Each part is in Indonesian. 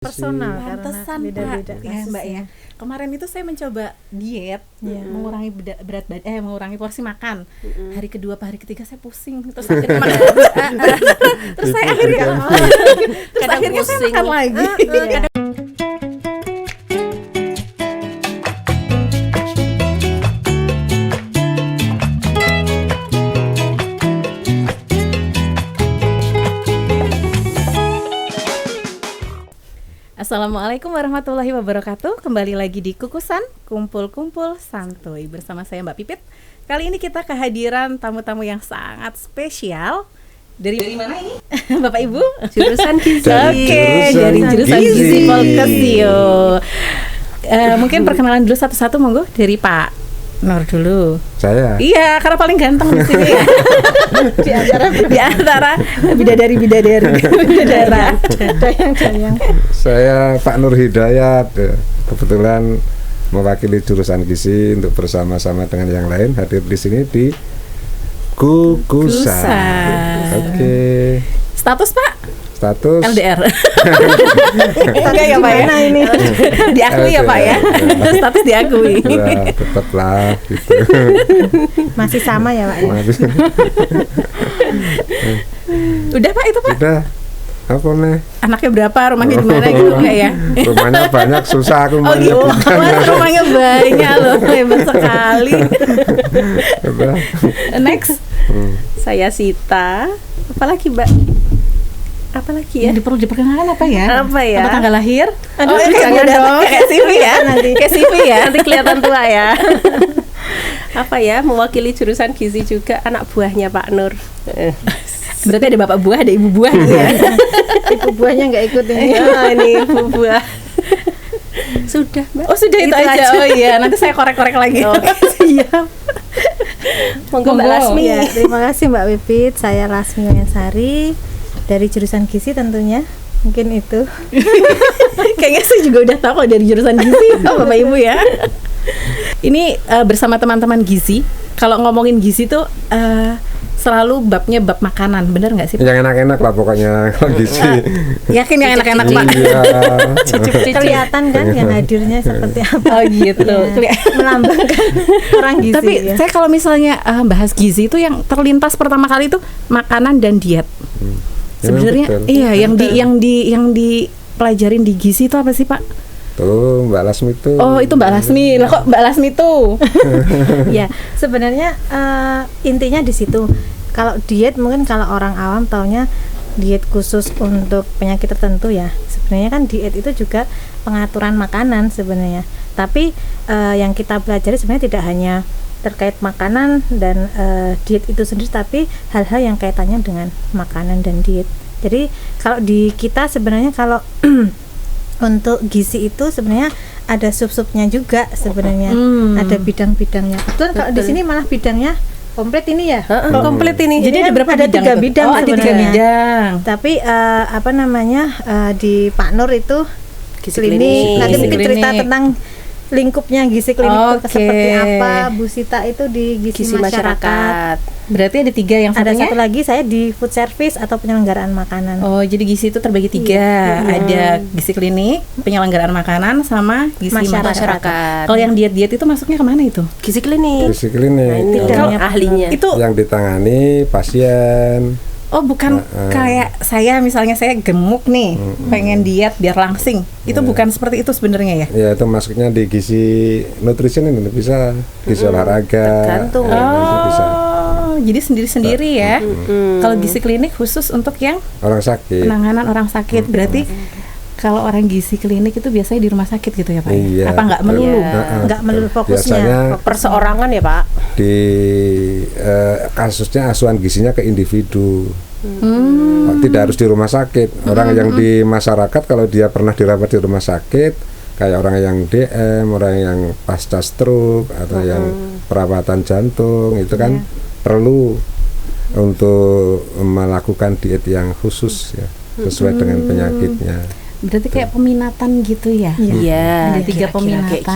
personal karena Pantesan beda-beda Pak, ya Mbak ya. Kemarin itu saya mencoba diet, mengurangi berat badan, mengurangi porsi makan. Hari kedua, hari ketiga saya pusing, terus akhirnya makan. Terus saya akhirnya saya makan lagi. Assalamualaikum warahmatullahi wabarakatuh. Kembali lagi di Kukusan Kumpul-Kumpul Santuy bersama saya Mbak Pipit. Kali ini kita kehadiran tamu-tamu yang sangat spesial. Dari mana ini? Bapak Ibu? Jurusan gizi. Oke, dari jurusan gizi Polkesio. Mungkin perkenalan dulu satu-satu, monggo, dari Pak Nur dulu. Saya. Iya, karena paling ganteng di sini ya. di antara bidadari. Dayang. Saya Pak Nur Hidayat. Kebetulan mewakili jurusan gizi untuk bersama-sama dengan yang lain hadir di sini di Kukusan. Oke. Status Pak? Status LDR. Enggak ya Pak ya? Ini diakui ya Pak ya? Status diakui. Ya, tetaplah gitu. masih sama ya Pak ya? Udah Pak itu Pak? Udah. Apa nih? Anaknya berapa? Rumahnya di mana gitu enggak ya? Rumahnya banyak, susah aku Oh gitu. Mas, rumahnya banyak loh, hebat sekali. Next. Saya Sita. Apalagi Mbak? Apalagi ya? Yang perlu diperkenalkan apa ya? Apa ya? Apa tanggal lahir? Aduh, jangan dong. Kayak CV ya. Kayak CV ya. Nanti kelihatan tua ya. Apa ya? Mewakili jurusan gizi juga, anak buahnya Pak Nur. Berarti ada bapak buah, ada ibu buah nih ya. Ibu buahnya nggak ikut ini. Ini ibu buah. Sudah Mbak. Oh sudah itu aja. Oh iya, nanti saya korek-korek lagi. Siap. Monggo Mbak Lasmi. Ya, terima kasih Mbak Pipit. Saya Lasmi Wayansari dari jurusan gizi tentunya. Mungkin itu. Kayaknya saya juga udah tahu kalau dari jurusan gizi, Bapak Ibu ya. Ini bersama teman-teman gizi. Kalau ngomongin gizi tuh selalu babnya bab makanan, bener nggak sih Pak? Yang enak-enak lah pokoknya kalau gizi. Yakin yang enak-enak Pak? Iya. Kelihatan kan yang hadirnya seperti apa? Oh gitu. Ya, melambangkan orang gizi. Tapi ya. saya kalau misalnya bahas gizi itu yang terlintas pertama kali itu makanan dan diet. Sebenarnya iya yang dipelajarin di gizi itu apa sih Pak? Tuh Mbak Lasmi tuh. Oh itu Mbak Lasmi. Lah kok Mbak Lasmi tuh? Ya sebenarnya intinya di situ. Kalau diet mungkin kalau orang awam taunya diet khusus untuk penyakit tertentu ya. Sebenarnya kan diet itu juga pengaturan makanan sebenarnya. Tapi yang kita pelajari sebenarnya tidak hanya terkait makanan dan diet itu sendiri, tapi hal-hal yang kaitannya dengan makanan dan diet. Jadi kalau di kita sebenarnya kalau untuk gizi itu sebenarnya ada sub-subnya juga sebenarnya, ada bidang-bidangnya. Betul. Kalau di sini malah bidangnya komplit ini ya. Komplit ini. Jadi ada berapa bidang? Tiga bidang. Oh, ada 3 bidang. Tapi di Pak Nur itu gizi klinik. Nanti mungkin cerita tentang lingkupnya gizi klinik itu seperti apa. Bu Sita itu di gizi masyarakat. Berarti ada 3 yang ada satunya? satu lagi saya di food service atau penyelenggaraan makanan. Oh, jadi gizi itu terbagi 3. Ada gizi klinik, penyelenggaraan makanan, sama gizi masyarakat. Kalau yang diet-diet itu masuknya kemana itu? Gizi klinik. Gizi klinik. Nah, ini Bidangnya ahlinya. Itu yang ditangani pasien. oh bukan kayak saya misalnya saya gemuk nih, pengen diet biar langsing. Itu bukan seperti itu sebenarnya ya? Ya itu masuknya di gizi nutrition ini bisa, gizi olahraga. Tergantung. Itu bisa. Jadi sendiri-sendiri ya. Kalau gizi klinik khusus untuk yang Orang sakit. penanganan orang sakit. Berarti kalau orang gizi klinik itu biasanya di rumah sakit gitu ya Pak? Iya. Apa nggak melulu? Nggak melulu fokusnya. Biasanya Perseorangan ya Pak. di kasusnya asuhan gizinya ke individu. Tidak harus di rumah sakit. Orang yang di masyarakat kalau dia pernah dirawat di rumah sakit, kayak orang yang DM, orang yang pasca stroke atau yang perawatan jantung, itu kan perlu untuk melakukan diet yang khusus ya, sesuai dengan penyakitnya. Berarti kayak peminatan gitu ya? Iya, Ada 3 kira-kira kayak peminatan. gitu.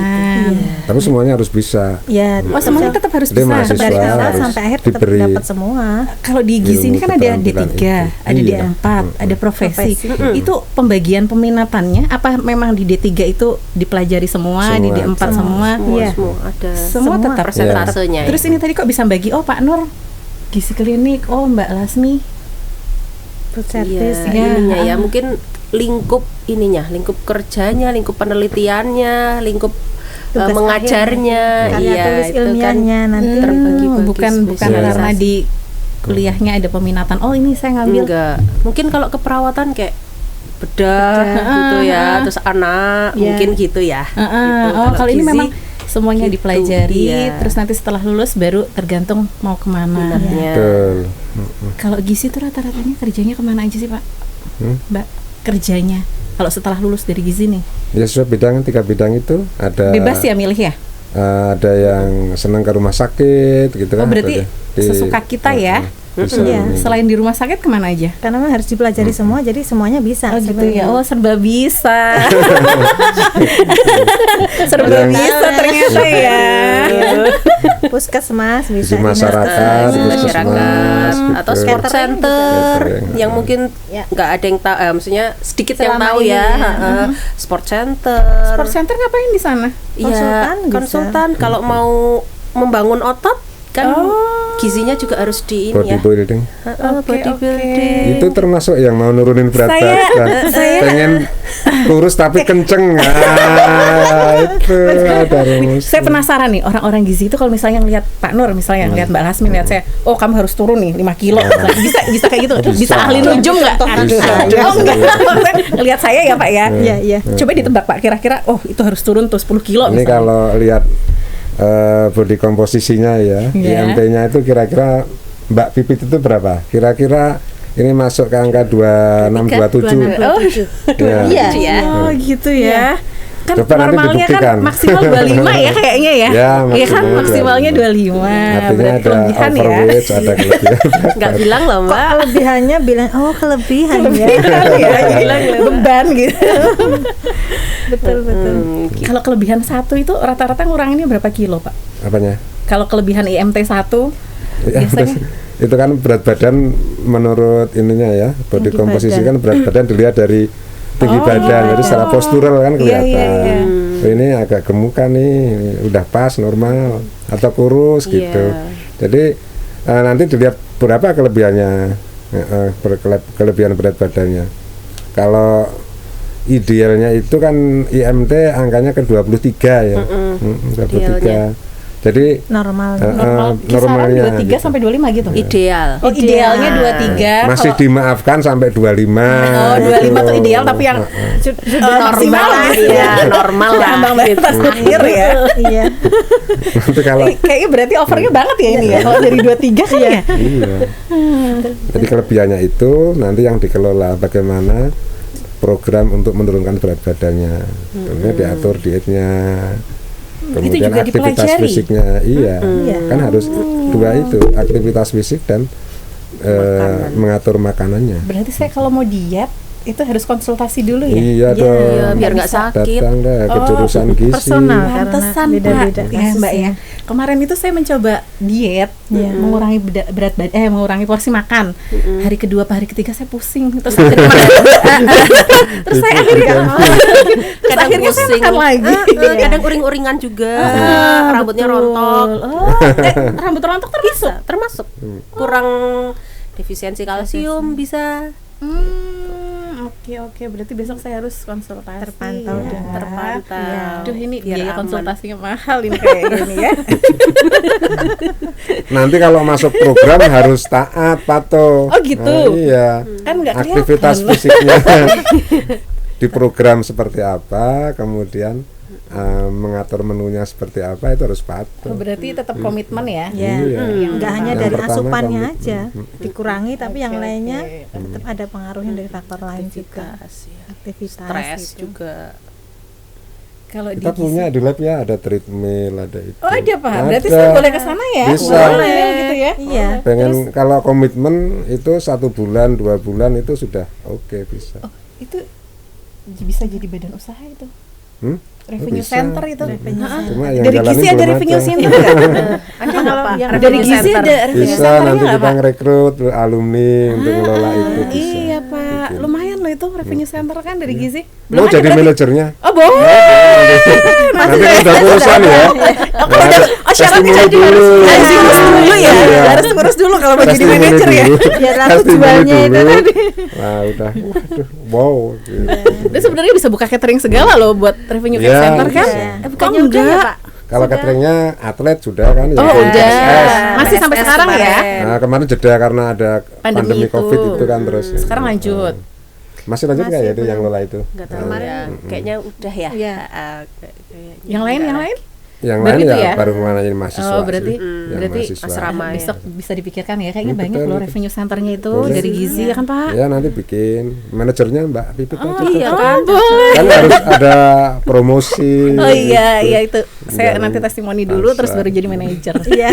Tapi semuanya harus bisa. Ya, Oh, semuanya tetap harus Jadi bisa. mahasiswa dari awal harus sampai akhir tetap diberi dapat semua. Kalau di gizi ini ilmu kan ada keterampilan D3, itu. ada Iya. D4, ada profesi. Profesi. Itu pembagian peminatannya apa memang di D3 itu dipelajari semua, di Semua. D4 semua? Iya. Semua ada Semua tetap persentasenya. Terus ini tadi kok bisa bagi, oh Pak Nur gizi klinik, oh Mbak Lasmi Food Iya, service. ininya ya mungkin lingkup ininya, lingkup kerjanya, lingkup penelitiannya, lingkup Tugas mengajarnya, Karya iya tulis itu kan ilmiahnya nanti. terbagi-bagi bukan spesialisasi. karena di kuliahnya ada peminatan. Oh ini saya ngambil Enggak, mungkin kalau keperawatan kayak bedah gitu ya, terus anak Iya. mungkin gitu ya. Gitu. Oh kalau ini gizi, memang semuanya gitu, dipelajari, iya. terus nanti setelah lulus baru tergantung mau kemana. minatnya. Betul. Kalau gizi itu rata-ratanya kerjanya kemana aja sih Pak? Mbak, kerjanya kalau setelah lulus dari gizi nih Ya sesuai bidang, 3 bidang itu ada. bebas ya milih ya? Ada yang senang ke rumah sakit gitu Oh kan. berarti ada di- sesuka kita ya? bisa Iya. ini. Selain di rumah sakit kemana aja? Karena memang harus dipelajari semua, jadi semuanya bisa. Oh gitu ya, sebenarnya. oh serba bisa. Serba Yang- bisa ternyata ya. Puskesmas di bisa, masyarakat, Di di masyarakat puskesmas, atau gitu. sport center Catering. yang mungkin Ya. nggak ada yang tahu, maksudnya sedikit yang Selama tahu ini ya, ya. sport center. Sport center ngapain di sana? Iya, Konsultan bisa. konsultan kalau mau membangun otot kan gizinya juga harus di ini ya. Bodybuilding. Bodybuilding. Itu termasuk yang mau nurunin berat badan. Pengen kurus tapi kenceng. Itu ada rumus. Saya penasaran nih orang-orang gizi itu kalau misalnya ngelihat Pak Nur, misalnya ngelihat Mbak Lasmi, lihat saya, oh kamu harus turun nih 5 kilo. Bisa kayak gitu. Bisa, Bisa. ahli nujum nggak? Bisa. Oh enggak. Maksudnya ngelihat saya ya Pak ya. Iya, iya. Coba ditebak Pak, kira-kira oh itu harus turun tuh 10 kilo Ini misalnya. kalau lihat body komposisinya ya, Iya. IMT-nya itu kira-kira Mbak Pipit itu berapa? Kira-kira ini masuk ke angka 26 27. Oh, Ya. Iya. Oh gitu ya. Kan Coba nanti normalnya kan dibuktikan. maksimal 25 ya kayaknya ya. Ya, Iya kan maksimal maksimalnya 25. Artinya Berarti ada kelebihan ya. overweight, ada kelebihan. Nggak bilang loh Kok Mbak. kelebihannya bilang oh kelebihan ya. Bilang beban gitu. Betul betul. Gitu. Kalau kelebihan 1 itu rata-rata nguranginnya berapa kilo, Pak? Apanya? Kalau kelebihan IMT 1 Ya, biasanya itu kan berat badan menurut ininya ya, body Tinggi komposisi badan. kan berat badan dilihat dari tinggi badan, jadi secara postural kan kelihatan. iya. Oh, ini agak gemukan nih, udah pas normal atau kurus Iya. gitu. Jadi nanti dilihat berapa kelebihannya, kelebihan berat badannya. Kalau idealnya itu kan IMT angkanya ke 23 ya, 23. Idealnya. Jadi Normal. normal kisaran 23 gitu. sampai 25 gitu. Ideal. Oh, idealnya 23. Masih Kalau- dimaafkan sampai 25. Oh, 25 tuh gitu. ideal tapi yang Normal ya, normal lah. ambang batas akhir ya. Iya. Nanti kalau Kayaknya berarti overnya banget ya ini ya. Kalau dari 23 kan ya. iya. Jadi kelebihannya itu nanti yang dikelola bagaimana program untuk menurunkan berat badannya. Tentunya diatur dietnya. Kemudian juga aktivitas dipelajari. fisiknya, iya, kan harus dua itu, aktivitas fisik dan mengatur makanannya. Berarti saya kalau mau diet itu harus konsultasi dulu ya. Iya dong. Iya, biar nggak sakit. Datang deh ke jurusan gizi. personal. Pantesan Karena beda-beda Pak. Ya, Mbak ya. Kemarin itu saya mencoba diet, mengurangi berat badan, mengurangi porsi makan. Hari kedua, hari ketiga saya pusing. Terus akhirnya terus saya akhirnya terus Kadang akhirnya saya pusing. makan lagi. Kadang uring-uringan juga. Rambutnya Betul. rontok. Oh, rambut rontok termasuk. Termasuk kurang defisiensi kalsium bisa. Oke, berarti besok saya harus konsultasi. Terpantau ya. dengan Terpantau. Iya. Aduh ini Biar biaya aman. konsultasinya mahal ini kayak gini ya. Nanti kalau masuk program harus taat, patuh. Oh, gitu. Nah, iya. Kan nggak Aktivitas kelihatan. fisiknya di program seperti apa, kemudian mengatur menunya seperti apa itu harus Oh, patuh. berarti tetap komitmen ya. Ya, Iya. nggak hanya Yang dari pertama asupannya komitmen. aja dikurangi, tapi yang Oke, lainnya oke. tetap ada pengaruhnya dari faktor lain juga, aktivitas Stres gitu. juga. Kalau di Kita punya di lab ya ada treadmill, ada itu. Oh ada Pak, berarti Ada. saya boleh ke sana ya? Bisa. Boleh gitu ya? Iya. Pengen kalau komitmen itu 1 bulan 2 bulan itu sudah oke bisa. Oh, itu bisa jadi badan usaha itu? Revenue Bisa. center itu. Cuma yang Dari jalanin gizi ada belum revenue ada. center nggak? Ada Kalau nggak Pak? yang Dari Revenue gizi center? ada revenue Bisa centernya nanti nggak, kita Pak? ngerekrut alumni untuk ngelola itu bisa. Iya Pak, Bikin. lumayan loh itu revenue center kan dari gizi. Mau ada jadi berarti? manajernya? Oh boleh. Nanti kan udah urusan ya. Syaratnya jadi harus ngurus dulu ya. Iya. Harus ngurus dulu kalau mau jadi Testimoni manajer ya. dulu. Biar laku Testimoni jualnya itu dulu. tadi. Nah udah, waduh, wow. gitu. Dia sebenarnya bisa buka catering segala loh buat revenue Iya, center kan? bisa. Bukannya udah ya, Pak? Kalau cateringnya atlet sudah kan ya. Oh udah. PSS. Masih sampai PSS sekarang ya? kemarin. Nah kemarin jeda karena ada pandemi itu. COVID itu kan terus. Sekarang lanjut. Masih lanjut nggak ya itu yang lola itu? Nggak tahu ya. Kayaknya udah ya. Iya. Kayaknya Yang lain enggak yang lah. lain? Yang Berarti lain itu ya, ya? baru kemana jadi mahasiswa. Oh berarti sih. Yang berarti mahasiswa. asrama. besok bisa dipikirkan ya kayaknya banyak Betul, loh betul. revenue centernya itu Boleh. dari gizi ya kan Pak? Ya nanti bikin manajernya Mbak Pipit aja. tuh. Iya kan? Boleh. Kan harus ada promosi. Oh iya gitu. iya itu. Saya Dan nanti testimoni dulu terus pasar. baru jadi manajer. Iya.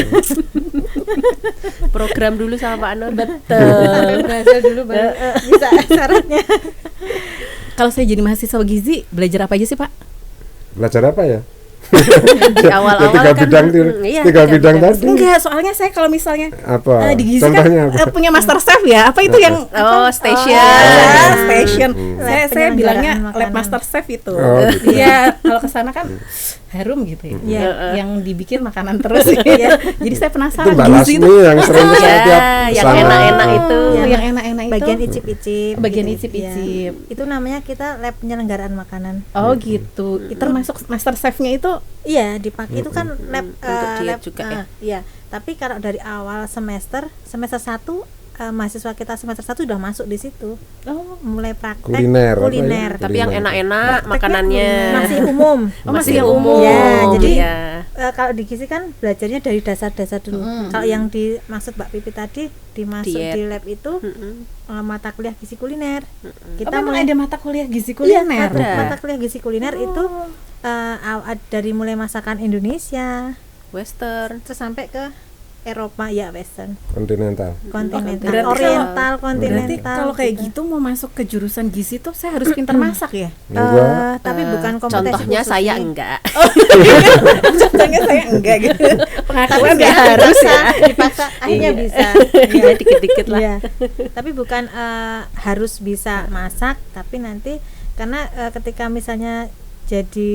Program dulu sama Pak Anur. Sampai berhasil dulu baru bisa syaratnya. Kalau saya jadi mahasiswa gizi belajar apa aja sih Pak? Belajar apa ya? Di awal-awal tiga kan, bidang iya, tiga bidang tadi. Enggak, soalnya saya kalau misalnya Apa? di gizi Contohnya kan apa? punya master chef ya. Apa itu yang Oh, station. station. Lab Saya bilangnya penyelenggaraan lab makanan. master chef itu. Oh, gitu. Iya, kalau ke sana kan harum gitu ya. Iya. Yang dibikin makanan terus ya. Jadi saya Itu penasaran Mbak gizi Lasmi itu yang sering ke saya tiap yang sana. enak-enak itu. yang enak-enak itu. Bagian icip-icip. Bagian gitu. icip-icip. Iya. Itu namanya kita lab penyelenggaraan makanan. Oh gitu. Itu termasuk master chef-nya itu. Iya, dipakai itu kan lab Untuk diet lab, juga ya? Iya, tapi kalau dari awal semester 1 mahasiswa kita semester 1 udah masuk di situ. Oh, Mulai praktek Kuliner, apa ya? kuliner. Tapi yang Kuliner. enak-enak makanannya. Masih umum. Oh, masih yang umum. Ya, jadi Iya. kalau di gizi kan belajarnya dari dasar-dasar dulu. Kalau yang dimaksud Mbak Pipi tadi dimasuk Diet. di lab itu mata kuliah gizi kuliner. kita memang ada mata kuliah gizi Iya, kuliner. mata kuliah gizi kuliner itu dari mulai masakan Indonesia Western. terus sampai ke Eropa ya western, Kontinental. kontinental, Berarti oriental, Berarti kontinental. kalau kayak gitu mau masuk ke jurusan gizi tuh saya harus pintar masak ya. Enggak. Tapi bukan kompetensi Contohnya khusus saya sih. enggak. Contohnya saya enggak gitu. Tapi Pengakuan nggak ya harus dipaksa, ya. dipaksa akhirnya Iya. bisa. Iya, dikit-dikit lah. Iya. Tapi bukan harus bisa masak, tapi nanti karena ketika misalnya jadi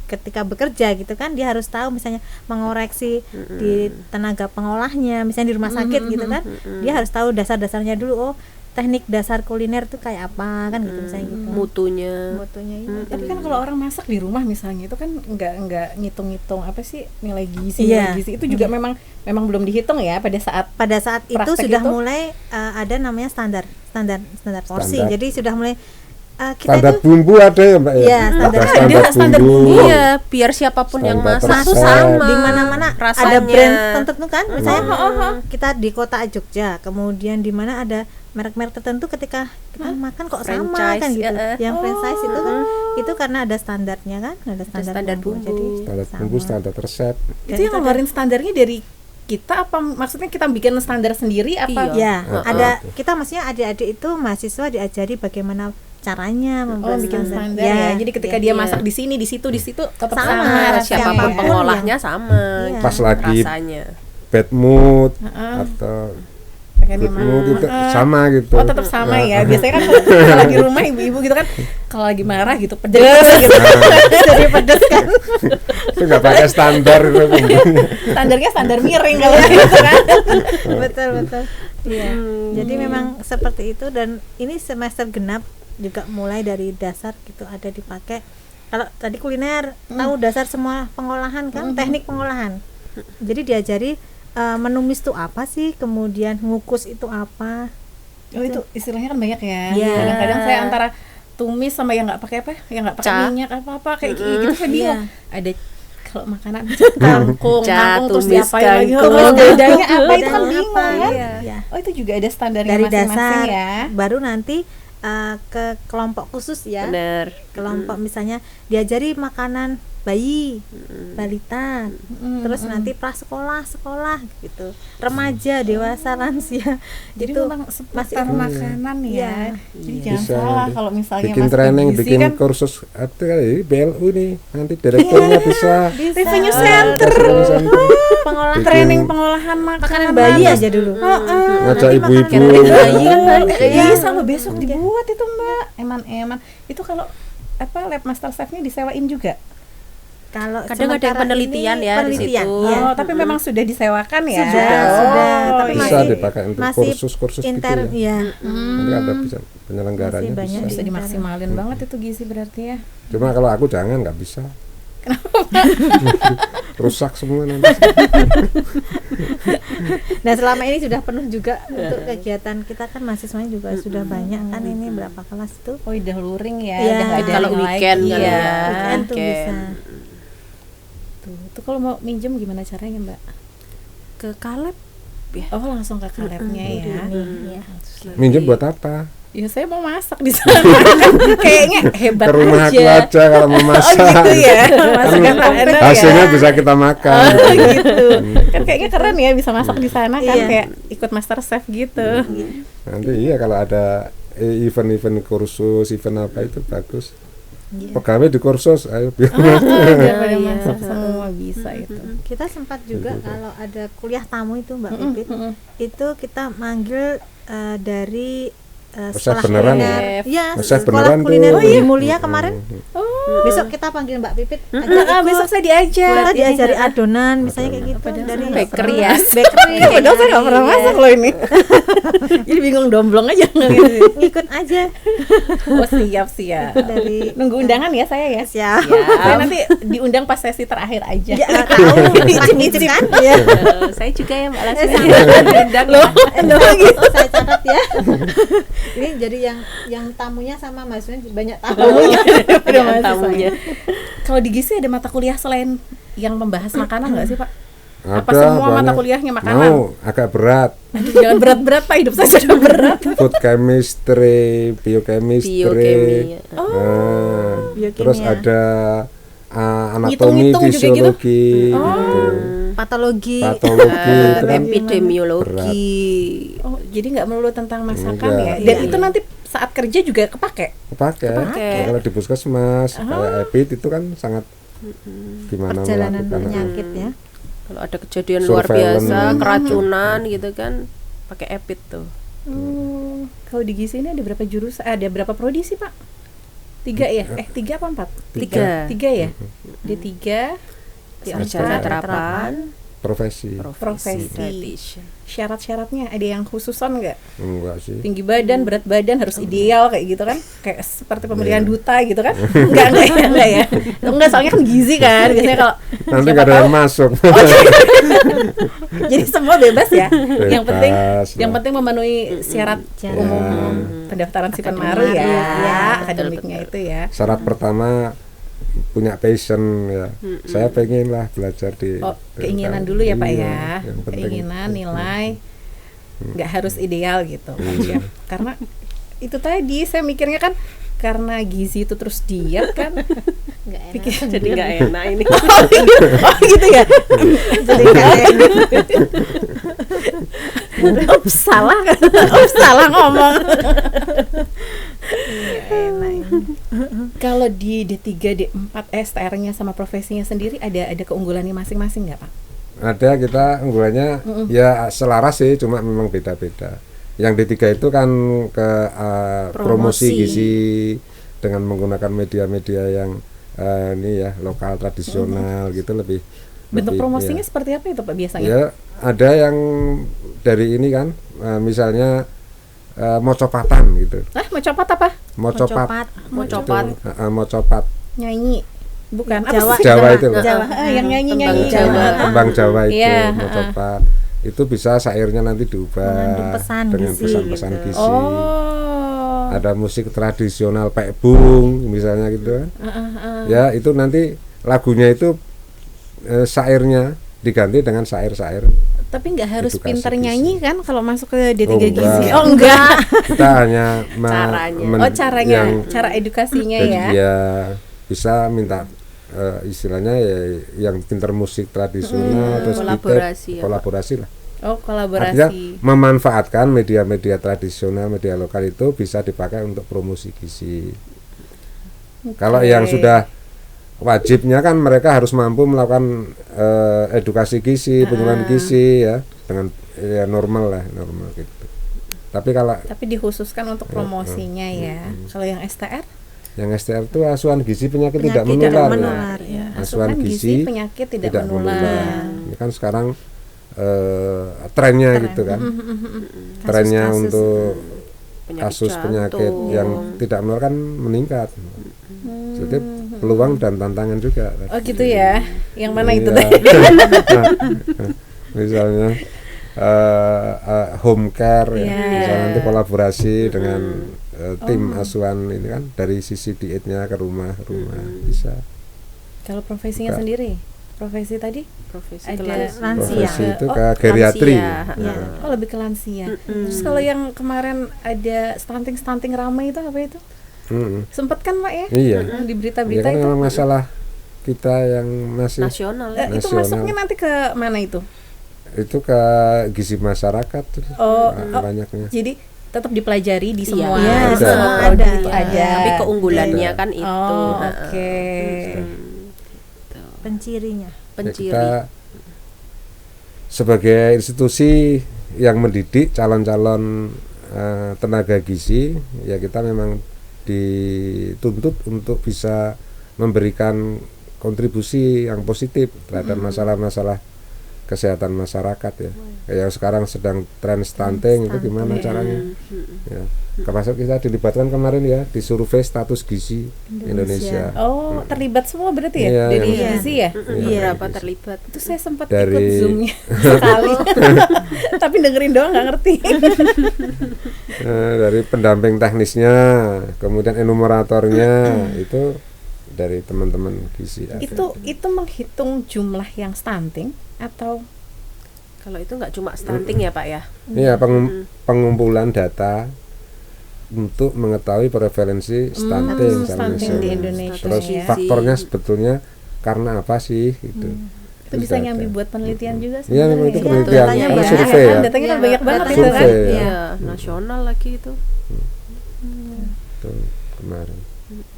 ketika bekerja gitu kan dia harus tahu misalnya mengoreksi di tenaga pengolahnya misalnya di rumah sakit gitu kan dia harus tahu dasar-dasarnya dulu, oh teknik dasar kuliner tuh kayak apa kan gitu misalnya gitu Mutunya. mutunya itu. Tapi kan kalau orang masak di rumah misalnya itu kan enggak ngitung-ngitung apa sih nilai gizi, Iya. nilai gizi itu juga memang belum dihitung ya pada saat Pada saat itu Praktek sudah itu? mulai ada namanya standar porsi. Standar. Jadi sudah mulai kita Standar itu bumbu ada ya Mbak ya? Iya, standar. Ada Standar bumbu. Iya, biar siapapun yang Standar masak tuh resep. sama. di mana-mana ada rasanya. brand tertentu kan misalnya kita di kota Jogja kemudian di mana ada merek-merek tertentu ketika kita makan kok sama Franchise, kan gitu ya. yang franchise itu kan itu karena ada standarnya kan ada standar bumbu. jadi Standar sama. bumbu, standar resep. itu yang ngeluarin standarnya dari kita apa maksudnya kita bikin standar sendiri apa? Iya. Ya, ada kita maksudnya adik-adik itu mahasiswa diajari bagaimana caranya Oh membuat bikin standar ya. Jadi ketika dia masak di sini, di situ tetap Sama, sama. rasanya. Siapapun Iya. pengolahnya sama. Iya. Pas lagi Rasanya. bad mood atau Pengen good memang- mood itu sama gitu. Oh tetap sama ya. Biasanya kan kalau di rumah ibu-ibu gitu kan kalau lagi marah gitu pedes gitu. jadi pedes kan Itu nggak pakai standar itu bumbunya. Standarnya standar miring kalau gitu kan. betul iya jadi memang seperti itu dan ini semester genap juga mulai dari dasar gitu ada dipakai. Kalau tadi kuliner tahu dasar semua pengolahan kan teknik pengolahan jadi diajari menumis itu apa sih kemudian ngukus itu apa. Oh itu istilahnya kan banyak ya. Iya. Kadang-kadang saya antara tumis sama yang nggak pakai apa, yang nggak pakai Ca. minyak apa kayak gitu saya bingung. Iya. Ada kalau makanan kangkung, Ca, terus tumis diapain lagi, kangkung. terus bedanya apa itu kan Bedanya bingung apa, kan. iya. Oh itu juga ada standarnya Dari masing-masing dasar ya. baru nanti ke kelompok khusus ya. Bener. Kelompok misalnya diajari makanan bayi, balita, terus nanti prasekolah, sekolah gitu, remaja, dewasa, lansia. Jadi Itu memang masih seputar makanan ya. Jadi jangan Bisa, salah nanti kalau misalnya bikin Mas training, gizi bikin kan kursus ada kali BLU nih, nanti direkturnya bisa revenue center, revenue center. pengolahan Bikin training pengolahan makanan makanan bayi aja dulu. ngajak ibu-ibu bayi kan banyak ya. Bisa lo besok dibuat itu Mbak. Eman itu kalau apa lab master chefnya disewain juga. Kalau Kadang ada yang sementara penelitian ini ya di penelitian, situ. iya. Oh, tapi memang sudah disewakan ya. Sudah, tapi bisa masih- dipakai untuk masih kursus-kursus gitu intern ya. ya. Nanti ada bisa penyelenggaranya Masih banyak bisa. Bisa dimaksimalin banget itu gizi berarti ya. Cuma kalau aku jangan, nggak bisa. Rusak semua nanti. Nah, selama ini sudah penuh juga untuk kegiatan kita kan mahasiswanya juga sudah banyak kan, ini berapa kelas itu? Oh, udah luring ya, Iya. udah nggak ada Kalau yang weekend lagi kali ya. ya. Weekend tuh weekend. bisa. Tuh kalau mau minjem gimana caranya Mbak? Ke Kaleb ya. Oh, langsung ke Kalebnya ya. Iya. Minjem buat apa? Ya saya mau masak di sana. Kayaknya hebat Ke rumah aku aja. aja kalau mau masak. Oh gitu ya. Masakan enak ya. Hasilnya bisa kita makan. Oh gitu. Kan kayaknya keren ya bisa masak di sana kan, Iya. kayak ikut master chef gitu. Nanti iya kalau ada event-event kursus, event apa itu bagus. Pegawai di kursus, ayo biar Biar pada Iya. masak semua bisa itu. Kita sempat juga kalau ada kuliah tamu itu Mbak Pipit, itu kita manggil dari Chef sekolah beneran kuliner. ya? Iya, Chef sekolah beneran kuliner tuh. Budi Mulia kemarin. Oh. Besok kita panggil Mbak Pipit. Besok saya diajak. Kita diajari adonan misalnya kayak gitu dari bakery ya. bakery. Padahal saya nggak pernah masak loh ini. Jadi bingung domblong aja. Ngikut aja Oh siap. dari Nunggu undangan ya saya ya. siap. Saya nanti diundang pas sesi terakhir aja. Ya, tahu ngicip kan? Ya. Saya juga ya Mbak Lasmi. Undang loh. Gitu saya catat ya. Ini jadi yang tamunya sama mahasiswanya banyak tamunya. Dengan tamunya. Kalau di gizi ada mata kuliah selain yang membahas makanan nggak sih Pak? Apa ada semua mata banyak. kuliahnya makanan? Mau agak berat. Aduh, jangan berat-berat Pak, hidup saya sudah berat. Food chemistry, biochemistry. Biokimia. Biokimia. Terus ada anatomi, Ngitung-ngitung juga gitu? fisiologi, gitu. Patologi. Patologi itu kan Epidemiologi. Oh, jadi nggak melulu tentang masakan Enggak. ya. Dan Iya. itu nanti saat kerja juga kepake. kepake. Ya, kalau di puskesmas kayak EPID itu kan sangat gimana Perjalanan melakukan penyakit ya. Kalau ada kejadian luar Surveillance. biasa, keracunan gitu kan, pakai EPID tuh. Kalau di gizi ini ada berapa jurusan? Ada berapa prodi sih Pak? 3 ya? 3 apa 4? 3. 3 ya? D3 Sarjana terapan, profesi. Profesi. dietitian. Syarat-syaratnya ada yang khususan nggak? Enggak sih. Tinggi badan, berat badan harus ideal kayak gitu kan? Kayak seperti pemilihan Iya. duta gitu kan? Enggak ya. Enggak, soalnya kan gizi kan. Biasanya kalau Nanti siapa nggak ada tahu- yang masuk. Jadi semua bebas ya. Yang penting Bebas yang lah. penting memenuhi syarat Syarat. umum pendaftaran Sipenmaru Akademik, ya. ya. Akademiknya itu ya. Syarat pertama punya passion ya. Saya pengen lah belajar di Oh, keinginan dulu ya Pak Iya, ya. yang penting Keinginan, itu. nilai nggak harus ideal gitu. Iya. Karena itu tadi saya mikirnya kan karena gizi itu terus diet kan. Enggak enak. Pikir Jadi nggak enak ini. oh gitu ya. Jadi nggak enak. Ups, salah ngomong. Kalau di D3, D4 STR-nya sama profesinya sendiri ada keunggulannya masing-masing nggak Pak? Ada kita unggulannya ya selaras sih, cuma memang beda-beda. Yang D3 itu kan ke promosi gizi dengan menggunakan media-media yang ini ya lokal tradisional gitu lebih. Bentuk lebih, promosinya ya. seperti apa itu Pak biasanya? Ya ada yang dari ini kan misalnya mocopatan gitu. Mau copat apa? Mocopat. Mocopat. Mocopat. Nyanyi. Bukan apa Jawa. sih? Jawa itu loh. Jawa. yang nyanyi-nyanyi Tembang Jawa. Tembang Jawa itu Iya, mocopat. Itu bisa syairnya nanti diubah Mengandung pesan dengan gizi pesan-pesan gitu. gizi. Oh. Ada musik tradisional Pek Bung misalnya gitu kan. Ya itu nanti lagunya itu syairnya diganti dengan syair-syair. Tapi nggak harus Edukasi pintar gizi. nyanyi kan kalau masuk ke D3 Oh, gizi. enggak. Oh enggak. Kita hanya Caranya. Oh caranya, yang cara edukasinya jadi ya. dia bisa minta istilahnya ya yang pinter musik tradisional terus kolaborasi kita ya, kolaborasi lah. Oh, kolaborasi. Artinya memanfaatkan media-media tradisional, media lokal itu bisa dipakai untuk promosi gizi. Kalau yang sudah wajibnya kan mereka harus mampu melakukan edukasi gizi, penyuluhan gizi ya dengan ya normal gitu. Tapi dikhususkan untuk promosinya ya. Kalau yang STR? Yang STR itu asuhan gizi penyakit tidak Penyakit tidak menular. menular, ya. Asuhan gizi penyakit tidak menular. Ini kan sekarang trennya gitu kan. Trennya Kasus-kasus, untuk penyakit kasus jantung. penyakit yang tidak menular kan meningkat. Jadi peluang dan tantangan juga. Oh gitu ya. Yang mana itu Iya. tadi? Misalnya home care ya. Iya. Misalnya nanti kolaborasi dengan tim asuhan ini kan dari sisi dietnya ke rumah bisa. Kalau profesinya Buka. sendiri? Profesi tadi? Profesi Ada kelas- lansia. Profesi itu Oh, ke geriatri. lansia. Ya. Oh, lebih ke lansia. Terus kalau yang kemarin ada stunting ramai itu apa itu? Sempet kan Pak ya? Iya. Di Ya berita-berita kan itu. memang masalah kita yang masih nasional Itu nasional. masuknya nanti ke mana itu? itu ke gizi masyarakat Oh, banyaknya. Jadi tetap dipelajari di semua Iya, di semua ada. produk Ada, itu ya. ada. tapi keunggulannya Ada. kan itu. Oh, Heeh. oke. Pencirinya. Ya, Penciri. kita sebagai institusi yang mendidik calon-calon tenaga gizi, ya kita memang dituntut untuk bisa memberikan kontribusi yang positif terhadap masalah-masalah kesehatan masyarakat ya. Kayak sekarang sedang tren stunting itu gimana caranya? Ya. Termasuk kita dilibatkan kemarin ya di survei status gizi Indonesia. Oh, terlibat semua berarti ya? Iya, Dari yang- gizi ya? Iya. Berapa terlibat? Itu saya sempat Dari- ikut Zoom-nya sekali. Tapi dengerin doang nggak ngerti. Dari pendamping teknisnya, kemudian enumeratornya itu dari teman-teman gizi. ada. itu menghitung jumlah yang stunting atau Kalau itu nggak cuma stunting ya Pak ya? Iya, pengumpulan data untuk mengetahui prevalensi stunting stunting di nasional. Indonesia Terus ya. faktornya sebetulnya karena apa sih gitu. Itu bisa nyambi buat penelitian juga Iya, memang itu sebenarnya. penelitian. datanya Karena ya. survei ya. Datanya kan Iya, banyak banget datanya itu kan. Survei. Iya. Iya, nasional lagi itu. Itu kemarin.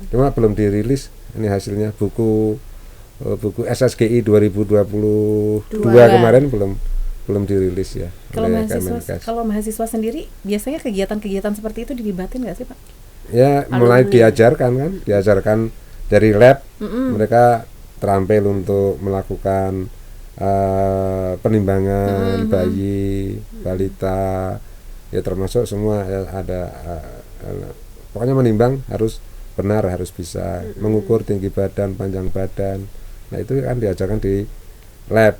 Cuma belum dirilis ini hasilnya buku SSGI 2022 kemarin belum dirilis ya. Kalau oleh mahasiswa Kemenkes. sendiri biasanya kegiatan-kegiatan seperti itu dilibatin nggak sih Pak? Ya mulai Alumni. diajarkan dari lab. Mereka terampil untuk melakukan penimbangan bayi, balita, ya termasuk semua ya, ada pokoknya menimbang harus benar, harus bisa mengukur tinggi badan, panjang badan. Nah itu kan diajarkan di lab,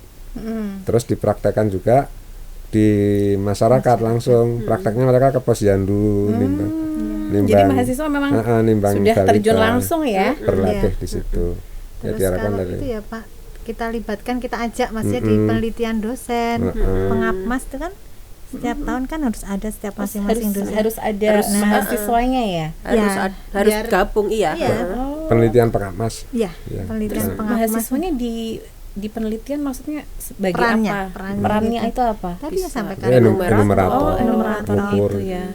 terus dipraktekkan juga di masyarakat langsung. Prakteknya mereka ke posyandu nimbang. Jadi mahasiswa memang nimbang sudah balita, terjun langsung ya. berlatih di situ. Ya, Terus diharapkan kalau dari itu ya Pak, kita libatkan, kita ajak maksudnya di penelitian dosen, pengapmas itu kan setiap tahun kan harus ada setiap masing-masing dosen. harus ada mahasiswanya ya. Harus biar- harus iya. Iya. penelitian pengamas. Iya, Ya. penelitian pengapmas. Mahasiswanya di penelitian maksudnya sebagai Perannya, apa? perannya Perannya gitu. itu apa? Tadi ya Bisa. sampaikan Ya, Enumerator. enumerator. Oh, enumerator Mengukur. itu ya.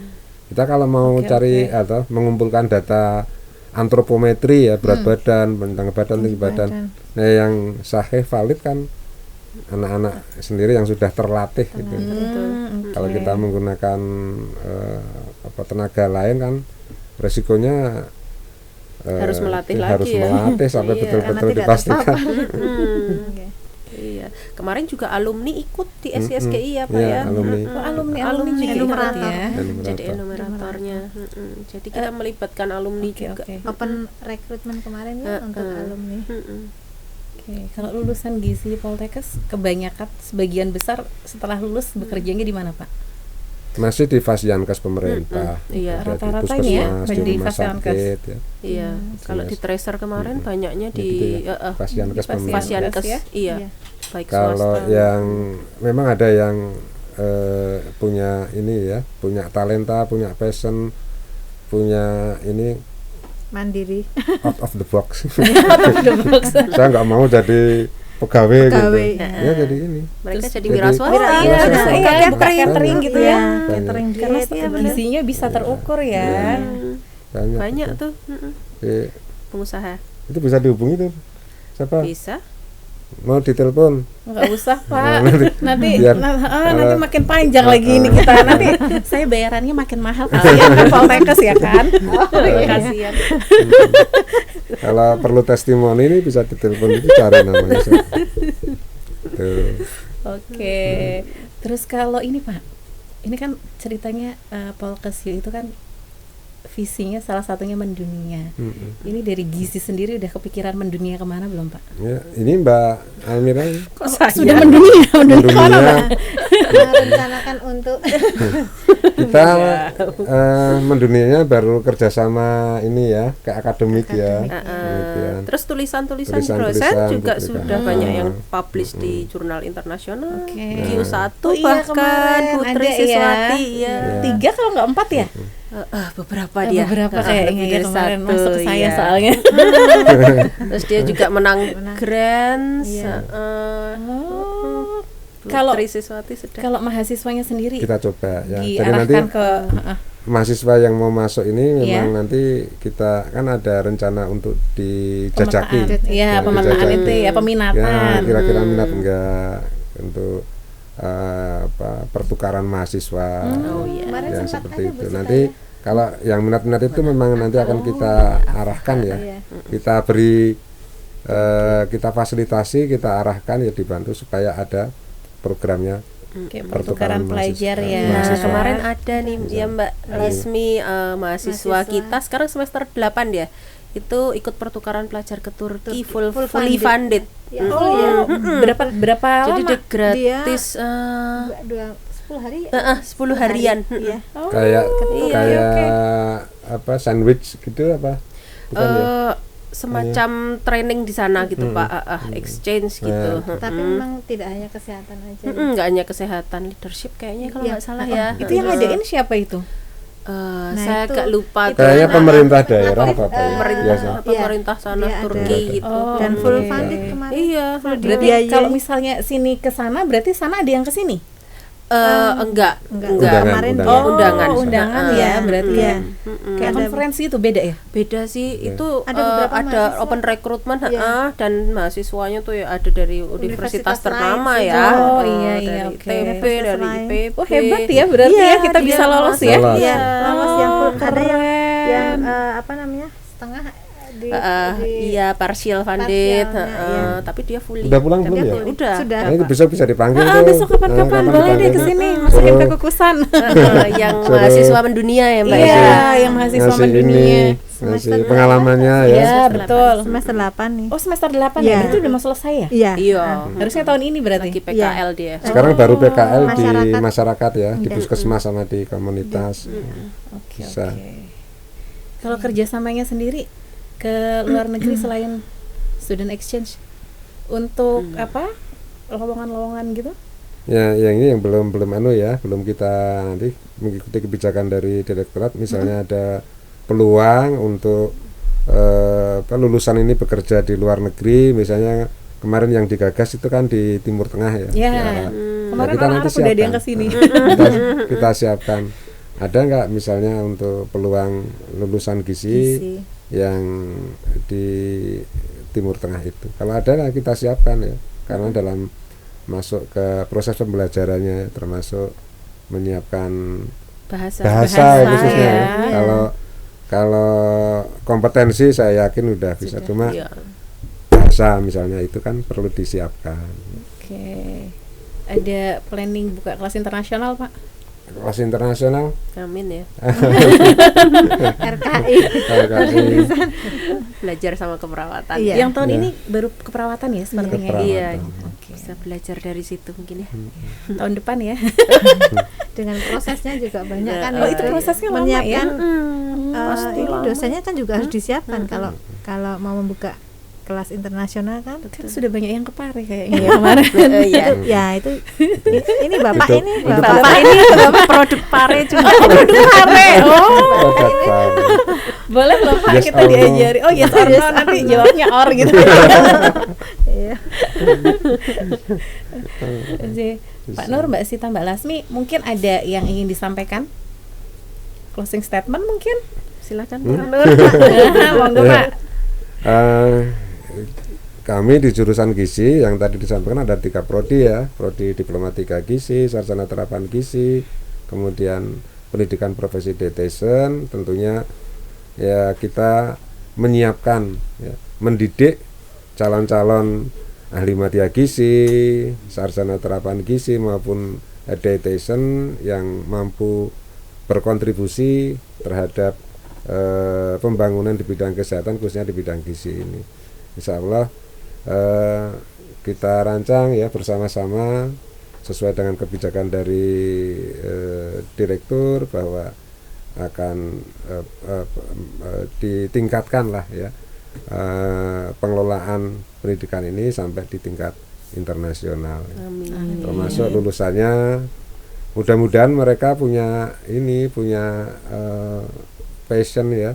Kita kalau mau Oke, cari oke. atau mengumpulkan data antropometri ya, berat badan, bentang badan, tinggi badan. Nah, yang sahih valid kan anak-anak sendiri yang sudah terlatih gitu. Kalau kita menggunakan tenaga lain kan resikonya Harus melatih harus lagi ya. melatih sampai Iya. betul-betul Karena tidak dipastikan. Oke. Iya. Kemarin juga alumni ikut di SSGI ya Pak Iya, ya. alumni. Oh, alumni Alumni juga enumerator. ikut ya. Jadi enumeratornya. Jadi kita melibatkan alumni Oke, juga. oke. Open recruitment kemarin kan untuk alumni. Oke, kalau lulusan gizi Poltekkes kebanyakan sebagian besar setelah lulus bekerjanya di mana Pak? Masih di Fasyankes pemerintah. Iya. Ada di Rata-ratanya ya, puskesmas, di di rumah Fasyankes. sakit ya. Iya. Kalau di tracer kemarin banyaknya Ya, di gitu ya. Fasyankes pemerintah. Fasyankes ya? iya. Iya. Baik Kalau swasta. yang memang ada yang punya ini ya, punya talenta, punya passion, punya ini mandiri. out of the box. Saya nggak mau jadi pegawai Pegawai, gitu. ya. Ya jadi ini. Mereka jadi jadi wira swasta. wira- Iya, swasta. nah, kalian buka catering gitu ya. Banyak. Catering Karena diet, iya bener. gizinya bisa terukur ya. Banyak betul. tuh Jadi, pengusaha. itu bisa dihubungi tuh. Siapa? Bisa. Mau ditelepon? Nggak usah Pak, nanti- nanti biar- nanti makin panjang lagi ini kita, nanti saya bayarannya makin mahal, kasihan kan Poltekkes ya kan. Kasihan. Kalau perlu testimoni ini bisa ditelepon, itu cari namanya. Tuh. Oke, terus kalau ini Pak, ini kan ceritanya Poltekkes itu kan visinya salah satunya mendunia. Ini dari Gizi sendiri udah kepikiran mendunia kemana belum Pak? Ya, ini Mbak Almira ini Sudah mendunia kemana mendunia. Pak? Merencanakan untuk Kita mendunianya baru kerjasama ini ya, ke akademik ya. Demikian. Terus tulisan-tulisan Tulisan-tulisan, dosen juga publikasi. sudah banyak yang publish di jurnal internasional. Oke. Q1 Oh iya, bahkan kemarin Putri ada ya. Siswati ya. 3 kalau nggak 4 ya? Beberapa dia. Beberapa lebih kayaknya ya dari kemarin satu, masuk ke saya iya. soalnya. Terus dia juga menang grants. Iya. Kalau- Putri Siswati sudah. Kalau mahasiswanya sendiri Kita coba ya. Jadi nanti diarahkan ke mahasiswa yang mau masuk ini Iya. memang nanti kita kan ada rencana untuk dijajaki. pemetaan. Iya, Ya, pemetaan dijajaki. itu ya, peminatan. Ya, kira-kira minat enggak untuk pertukaran mahasiswa. Oh iya. kemarin Ya sempat seperti ada itu. Bu Sita Nanti ya. kalau yang minat-minat itu memang nanti akan kita arahkan ya. Iya. Kita beri kita fasilitasi, kita arahkan ya, dibantu supaya ada programnya kayak pertukaran pertukaran pelajar mahasiswa. ya. Nah, Mahasiswa. kemarin ada nih ya Mbak Lismi, mahasiswa Mahasiswa. kita sekarang semester 8 ya. Itu ikut pertukaran pelajar ke Turki fully full funded. Ya, Oh, ya. berapa Jadi lama? dia gratis 10 hari. 10 harian. Iya. Oh, Kayak Iya, apa sandwich gitu apa? Bukan ya? Semacam training di sana gitu Pak, exchange gitu. Tapi memang tidak hanya kesehatan aja. Nggak hanya kesehatan, leadership kayaknya kalau Iya. nggak salah ya. itu yang ngadain siapa itu? Saya itu- agak lupa. Kayaknya tuh. pemerintah daerah apa ya? pemerintah Biasa. pemerintah sana Dia ada. Turki gitu. Dan Oh, full oke. funded kemarin. Iya. Berarti Biaya. kalau misalnya sini ke sana, berarti sana ada yang ke sini? Enggak. Kemarin Undangan. dia- Undangan. undangan Heeh. ya, berarti Iya. ya. Kayak Ada- konferensi itu beda ya? Beda sih itu Ada beberapa ada mahasiswa. open recruitment Iya. dan mahasiswanya tuh ya ada dari universitas Universitas ternama lain ya. juga. Oh, Heeh, iya, iya, dari oke. ITB, Universitas dari lain. IPB. Oh hebat ya, berarti Iya, ya kita dia bisa lolos ya? lolos. Iya, Iya. lolos yang full. Ada yang Keren. apa namanya? Setengah di Iya partial funded, Partialnya, iya. tapi dia fully. Udah pulang belum Dia ya? fully. Udah. Sudah. Nah, itu besok bisa dipanggil tuh. Besok kapan-kapan Kapan boleh deh dipanggil? kesini masukin Suruh kekukusan. Yang Suruh- mahasiswa mendunia ya Mbak. Iya, ya? yang mahasiswa ngasih mendunia. ini, ngasih pengalamannya ya. Iya, betul. semester 8 nih. Oh, semester 8 Iya. ya? Berarti udah mau selesai ya? Iya. Iya. Harusnya tahun ini berarti. Lagi PKL dia. Sekarang baru PKL di Masyarakat. masyarakat ya, di puskesmas sama di komunitas. Oke, Bisa. oke. Kalau kerjasamanya sendiri ke luar negeri selain student exchange untuk apa? Lowongan-lowongan gitu? Ya, yang ini yang belum belum kita nanti mengikuti kebijakan dari direktorat. Misalnya ada peluang untuk lulusan ini bekerja di luar negeri, misalnya kemarin yang digagas itu kan di Timur Tengah ya. Ya. Ya, Kemarin kita nanti anak-anak udah ada yang siapkan. kesini. kita siapkan. Ada nggak misalnya untuk peluang lulusan gizi yang di Timur Tengah itu? Kalau ada nah kita siapkan ya, karena dalam masuk ke proses pembelajarannya termasuk menyiapkan Bahasa. bahasa khususnya ya. ya. Kalau kompetensi saya yakin udah bisa, cuma Iya. bahasa misalnya itu kan perlu disiapkan. Oke. Ada planning buka kelas internasional, Pak? Kelas internasional Amin ya. RKI. kalau kasih Belajar sama keperawatan. Iya. Yang tahun Iya. ini baru keperawatan ya sepertinya. Keperawatan. Iya. Oke. Bisa belajar dari situ mungkin ya. Tahun depan ya. Dengan prosesnya juga banyak kan. Oh, itu prosesnya lama ya? menyiapkan Pasti ini lama. dosennya kan juga harus disiapkan kalau mau membuka kelas internasional kan. Kan sudah banyak yang kepare kayaknya ya kemarin. Iya. Itu, ya itu ini bapak Itu- ini itu bapak Bapak ini Bapak produk pare juga. Produk pare. Oh, Produk pare. boleh loh Pak Yes kita or no. diajari. Oh yes or no, nanti jawabnya or gitu. Iya. Jadi, Pak Nur, Mbak Sita, Mbak Lasmi, mungkin ada yang ingin disampaikan? Closing statement mungkin? Silakan Pak Nur. Monggo Ya. Pak. Kami di jurusan gizi yang tadi disampaikan ada 3 prodi ya, prodi Diplomatika Gizi, Sarjana Terapan Gizi, kemudian pendidikan profesi dietitian. Tentunya ya kita menyiapkan, ya, mendidik calon-calon ahli media gizi, sarjana terapan gizi maupun dietitian yang mampu berkontribusi terhadap pembangunan di bidang kesehatan khususnya di bidang gizi ini. Insya Allah kita rancang ya bersama-sama sesuai dengan kebijakan dari direktur bahwa akan ditingkatkan lah ya pengelolaan pendidikan ini sampai di tingkat internasional. Amin. Termasuk lulusannya mudah-mudahan mereka punya passion ya.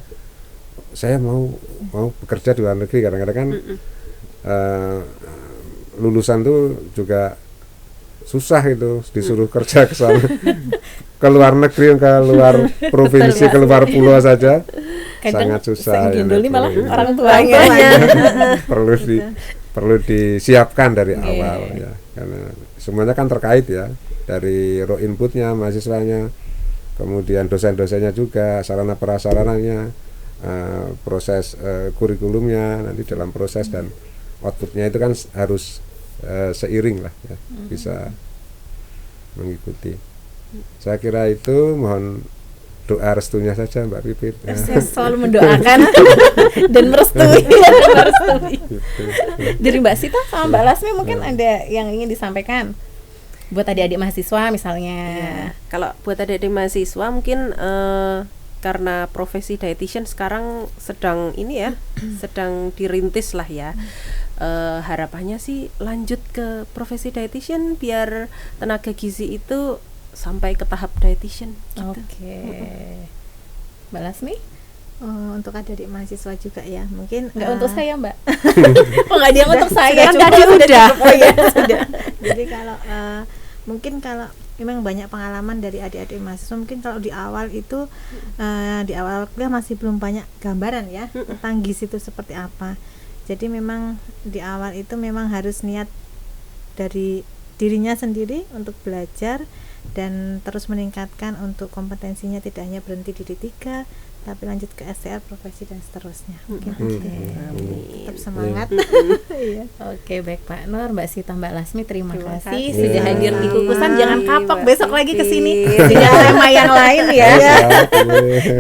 Saya mau bekerja di luar negeri. Kadang-kadang kan lulusan tuh juga susah itu disuruh kerja ke sana. Ke luar negeri, ke luar provinsi, ke luar pulau saja sangat susah. Yang gendol ini malah Iya. orang tuanya. perlu disiapkan dari awal ya, karena semuanya kan terkait ya, dari raw inputnya, mahasiswanya, kemudian dosen-dosennya juga, sarana prasarananya, proses kurikulumnya nanti dalam proses dan outputnya itu kan harus seiring lah ya, bisa mengikuti. Saya kira itu, mohon doa restunya saja Mbak Pipit. Saya selalu mendoakan dan merestui. Gitu. Dari Mbak Sita sama Mbak Lasmi mungkin ada yang ingin disampaikan buat adik-adik mahasiswa misalnya. Kalau buat adik-adik mahasiswa mungkin karena profesi dietitian sekarang sedang ini ya, sedang dirintis lah ya. Harapannya sih lanjut ke profesi dietitian biar tenaga gizi itu sampai ke tahap dietitian gitu. Oke. Mbak Lasmi? Untuk adik-adik mahasiswa juga ya, mungkin Enggak untuk saya, Mbak. Oh, enggak dia untuk saya. sudah Kan cukup, tadi sudah udah. cukup. Oh ya sudah. Jadi kalau mungkin kalau memang banyak pengalaman dari adik-adik mahasiswa, mungkin kalau di awal itu di awal kuliah masih belum banyak gambaran ya tentang gizi itu seperti apa. Jadi memang di awal itu memang harus niat dari dirinya sendiri untuk belajar dan terus meningkatkan untuk kompetensinya, tidak hanya berhenti di D3 tapi lanjut ke STR, profesi dan seterusnya. Mungkin tetap semangat. Iya. Oke, baik Pak Nur, Mbak Sita, Mbak Lasmi, terima Terima kasih kasih. sudah hadir di Kukusan. Iya, Jangan kapok Mbak besok lagi ke sini Pipit. dengan tema yang lain ya. Siap.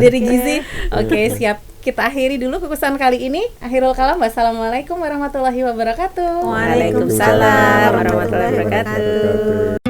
Dari gizi. Oke, siap. Kita akhiri dulu Kukusan kali ini. Akhirul kalam. Wassalamualaikum warahmatullahi wabarakatuh. Waalaikumsalam warahmatullahi wabarakatuh.